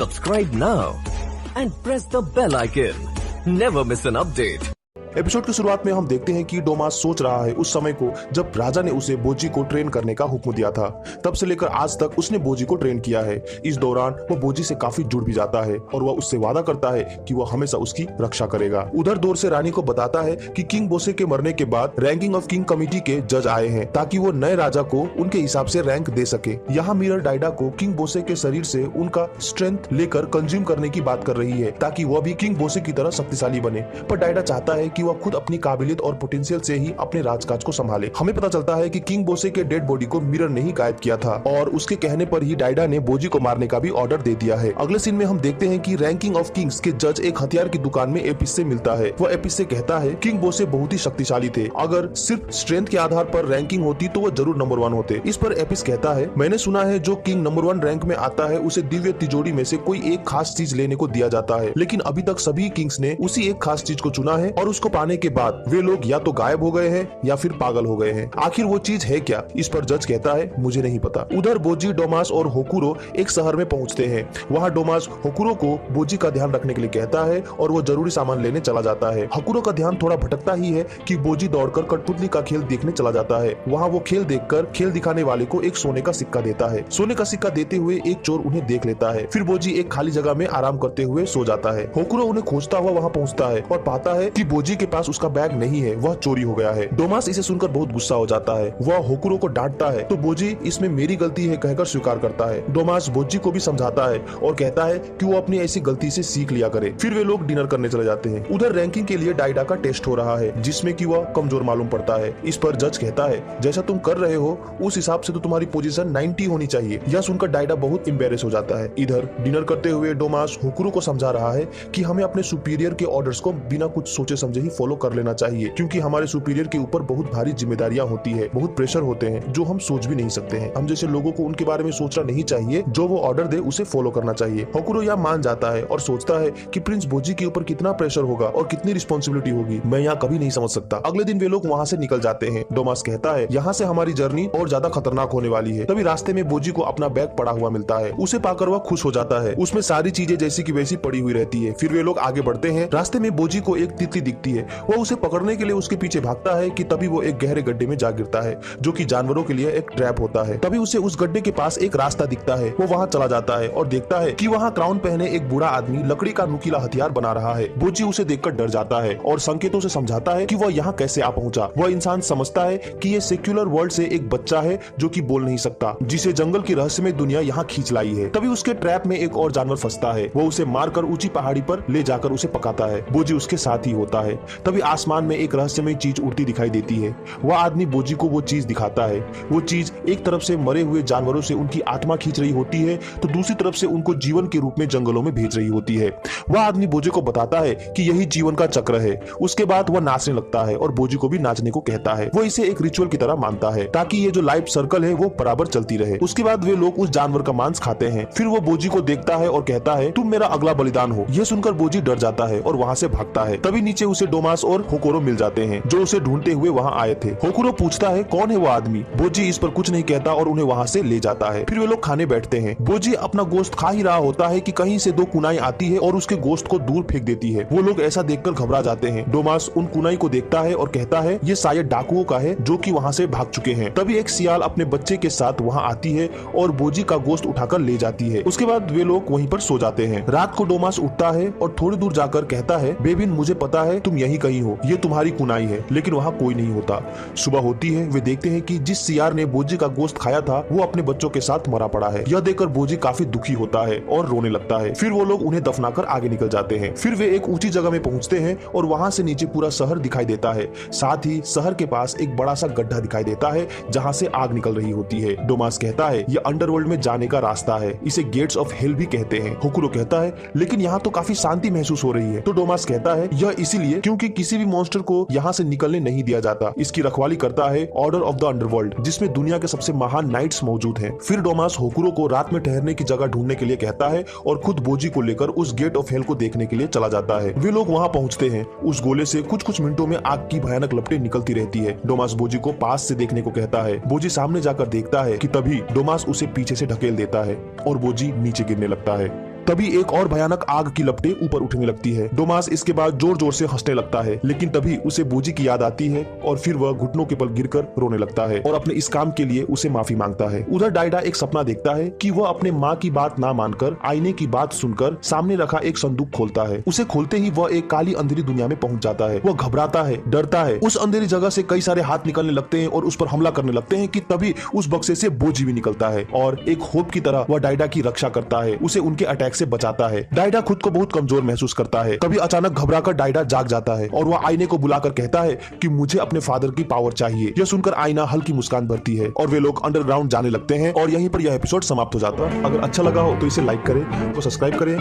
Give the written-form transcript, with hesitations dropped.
Subscribe now and press the bell icon. Never miss an update. Episode की शुरुआत में हम देखते हैं कि डोमास सोच रहा है उस समय को जब राजा ने उसे बोजी को ट्रेन करने का हुक्म दिया था। तब से लेकर आज तक उसने बोजी को ट्रेन किया है। इस दौरान वो बोजी से काफी जुड़ भी जाता है और वह उससे वादा करता है कि वह हमेशा उसकी रक्षा करेगा। उधर दौर से रानी को बताता है कि किंग बोसे के मरने के बाद रैंकिंग ऑफ किंग कमेटी के जज आए हैं ताकि वो नए राजा को उनके हिसाब से रैंक दे सके। यहाँ मिरर डाइडा को किंग बोसे के शरीर से उनका स्ट्रेंथ लेकर कंज्यूम करने की बात कर रही है ताकि वह भी किंग बोसे की तरह शक्तिशाली बने। पर डाइडा चाहता है कि वह खुद अपनी काबिलियत और पोटेंशियल से ही अपने राजकाज को संभाले। हमें पता चलता है कि किंग बोसे के डेड बॉडी को मिरर ने ही गायब किया था और उसके कहने पर ही डाइडा ने बोजी को मारने का भी ऑर्डर दे दिया है। अगले सीन में हम देखते हैं कि रैंकिंग ऑफ किंग्स के जज एक हथियार की दुकान में एपिस से मिलता है। वह एपिस से कहता है किंग बोसे बहुत ही शक्तिशाली थे, अगर सिर्फ स्ट्रेंथ के आधार पर रैंकिंग होती तो वो जरूर नंबर 1 होते। इस पर एपिस कहता है मैंने सुना है जो किंग नंबर 1 रैंक में आता है उसे दिव्य तिजोरी में से कोई एक खास चीज लेने को दिया जाता है, लेकिन अभी तक सभी किंग्स ने उसी एक खास चीज को चुना है और उसको पाने के बाद वे लोग या तो गायब हो गए हैं या फिर पागल हो गए हैं। आखिर वो चीज है क्या? इस पर जज कहता है मुझे नहीं पता। उधर बोजी, डोमास और होकुरो एक शहर में पहुंचते हैं। वहाँ डोमास होकुरो को बोजी का ध्यान रखने के लिए कहता है और वो जरूरी सामान लेने चला जाता है। होकुरो का ध्यान थोड़ा भटकता ही है कि बोजी दौड़कर कठपुतली का खेल देखने चला जाता है। वहाँ वो खेल देखकर खेल दिखाने वाले को एक सोने का सिक्का देता है। सोने का सिक्का देते हुए एक चोर उन्हें देख लेता है। फिर बोजी एक खाली जगह में आराम करते हुए सो जाता है। होकुरो उन्हें खोजता हुआ वहाँ पहुँचता है और पाता है कि बोजी के पास उसका बैग नहीं है, वह चोरी हो गया है। डोमास इसे सुनकर बहुत गुस्सा हो जाता है। वह होकुरो को डांटता है तो बोजी इसमें मेरी गलती है कहकर स्वीकार करता है। डोमास बोजी को भी समझाता है और कहता है कि वो अपनी ऐसी गलती से सीख लिया करे। फिर वे लोग डिनर करने चले जाते हैं। उधर रैंकिंग के लिए डाइडा का टेस्ट हो रहा है जिसमें कि वह कमजोर मालूम पड़ता है। इस पर जज कहता है जैसा तुम कर रहे हो उस हिसाब से तो तुम्हारी पोजीशन 90 होनी चाहिए। यह सुनकर डाइडा बहुत एम्बेरेस हो जाता है। इधर डिनर करते हुए डोमास होकुरो को समझा रहा है कि हमें अपने सुपीरियर के ऑर्डर्स को बिना कुछ सोचे समझे ही फॉलो कर लेना चाहिए, क्योंकि हमारे सुपीरियर के ऊपर बहुत भारी जिम्मेदारियां होती है, बहुत प्रेशर होते हैं जो हम सोच भी नहीं सकते हैं। हम जैसे लोगों को उनके बारे में सोचना नहीं चाहिए, जो वो ऑर्डर दे उसे फॉलो करना चाहिए। होकुरो यह मान जाता है और सोचता है कि प्रिंस बोजी के ऊपर कितना प्रेशर होगा और कितनी रिस्पॉन्सिबिलिटी होगी, मैं यहाँ कभी नहीं समझ सकता। अगले दिन वे लोग वहाँ से निकल जाते हैं। डोमास कहता है यहाँ से हमारी जर्नी और ज्यादा खतरनाक होने वाली है। तभी रास्ते में बोजी को अपना बैग पड़ा हुआ मिलता है। उसे पाकर वह खुश हो जाता है। उसमें सारी चीजें जैसी की वैसी पड़ी हुई रहती है। फिर वे लोग आगे बढ़ते हैं। रास्ते में बोजी को एक तितली दिखती है। वह उसे पकड़ने के लिए उसके पीछे भागता है कि तभी वो एक गहरे गड्ढे में जा गिरता है जो कि जानवरों के लिए एक ट्रैप होता है। तभी उसे उस गड्ढे के पास एक रास्ता दिखता है। वो वहाँ चला जाता है और देखता है कि वहाँ क्राउन पहने एक बूढ़ा आदमी लकड़ी का नुकीला हथियार बना रहा है। बोजी उसे देखकर डर जाता है और संकेतों से समझाता है कि वह यहाँ कैसे आ पहुंचा। वह इंसान समझता है कि ये सेक्युलर वर्ल्ड से एक बच्चा है जो कि बोल नहीं सकता, जिसे जंगल की रहस्यमय दुनिया यहाँ खींच लाई है। तभी उसके ट्रैप में एक और जानवर फंसता है। वो उसे मारकर ऊंची पहाड़ी पर ले जाकर उसे पकाता है। बोजी उसके साथ ही होता है। तभी आसमान में एक रहस्यमय चीज उड़ती दिखाई देती है। वह आदमी बोजी को वो चीज दिखाता है। वो चीज एक तरफ से मरे हुए जानवरों से उनकी आत्मा खींच रही होती है तो दूसरी तरफ से उनको जीवन के रूप में जंगलों में भेज रही होती है। वह आदमी बोजी को बताता है कि यही जीवन का चक्र है। उसके बाद वह नाचने लगता है और बोजी को भी नाचने को कहता है। वो इसे एक रिचुअल की तरह मानता है ताकि ये जो लाइफ सर्कल है वो बराबर चलती रहे। उसके बाद वे लोग उस जानवर का मांस खाते हैं। फिर वो बोजी को देखता है और कहता है तुम मेरा अगला बलिदान हो। यह सुनकर बोजी डर जाता है और वहाँ से भागता है। तभी नीचे उसे डोमास और होकुरो मिल जाते हैं जो उसे ढूंढते हुए वहाँ आए थे। होकुरो पूछता है कौन है वो आदमी। बोजी इस पर कुछ नहीं कहता और उन्हें वहाँ से ले जाता है। फिर वे लोग खाने बैठते हैं। बोजी अपना गोश्त खा ही रहा होता है कि कहीं से 2 कुनाई आती है और उसके गोश्त को दूर फेंक देती है। वो लोग ऐसा देखकर घबरा जाते हैं। डोमास उन कुनाई को देखता है और कहता है ये शायद डाकुओं का है जो कि वहाँ से भाग चुके हैं। तभी एक सियाल अपने बच्चे के साथ वहाँ आती है और बोजी का गोश्त उठाकर ले जाती है। उसके बाद वे लोग वहीं पर सो जाते हैं। रात को डोमास उठता है और थोड़ी दूर जाकर कहता है बेबिन मुझे पता है तुम यहीं कहीं हो, ये तुम्हारी कुनाई है। लेकिन वहाँ कोई नहीं होता। सुबह होती है। वे देखते हैं कि जिस सियार ने बोजी का गोश्त खाया था वो अपने बच्चों के साथ मरा पड़ा है। यह देखकर बोजी काफी दुखी होता है और रोने लगता है। फिर वो लोग उन्हें दफनाकर आगे निकल जाते हैं। फिर वे एक ऊंची जगह में पहुंचते हैं और वहां से नीचे पूरा शहर दिखाई देता है। साथ ही शहर के पास एक बड़ा सा गड्ढा दिखाई देता है जहां से आग निकल रही होती है। डोमास कहता है यह अंडरवर्ल्ड में जाने का रास्ता है, इसे गेट्स ऑफ हेल भी कहते हैं। होकुरो कहता है लेकिन यहाँ तो काफी शांति महसूस हो रही है। तो डोमास कहता है यह इसीलिए क्योंकि किसी भी मॉन्स्टर को यहाँ से निकलने नहीं दिया जाता। इसकी रखवाली करता है ऑर्डर ऑफ द अंडरवर्ल्ड जिसमें दुनिया के सबसे महान नाइट्स मौजूद हैं। फिर डोमास होकुरो को रात में ठहरने की जगह ढूंढने के लिए कहता है और खुद बोजी को लेकर उस गेट ऑफ हेल को देखने के लिए चला जाता है। वे लोग वहाँ पहुँचते हैं। उस गोले से कुछ मिनटों में आग की भयानक लपटें निकलती रहती है। डोमास बोजी को पास से देखने को कहता है। बोजी सामने जाकर देखता है कि तभी डोमास उसे पीछे से ढकेल देता है और बोजी नीचे गिरने लगता है। तभी एक और भयानक आग की लपटें ऊपर उठने लगती है। डोमास इसके बाद जोर जोर से हंसने लगता है, लेकिन तभी उसे बोजी की याद आती है और फिर वह घुटनों के बल गिरकर रोने लगता है और अपने इस काम के लिए उसे माफी मांगता है। उधर डाइडा एक सपना देखता है कि वह अपने माँ की बात ना मानकर आईने की बात सुनकर सामने रखा एक संदूक खोलता है। उसे खोलते ही वह एक काली अंधेरी दुनिया में पहुंच जाता है। वह घबराता है, डरता है। उस अंधेरी जगह से कई सारे हाथ निकलने लगते हैं और उस पर हमला करने लगते हैं कि तभी उस बक्से से बोजी भी निकलता है और एक होप की तरह वह डाइडा की रक्षा करता है, उसे उनके अटैक से बचाता है। डाइडा खुद को बहुत कमजोर महसूस करता है। तभी अचानक घबराकर डाइडा जाग जाता है और वह आईने को बुलाकर कहता है कि मुझे अपने फादर की पावर चाहिए। यह सुनकर आईना हल्की मुस्कान भरती है और वे लोग अंडरग्राउंड जाने लगते हैं और यहीं पर यह एपिसोड समाप्त हो जाता है। अगर अच्छा लगा हो तो इसे लाइक करें, तो सब्सक्राइब करें।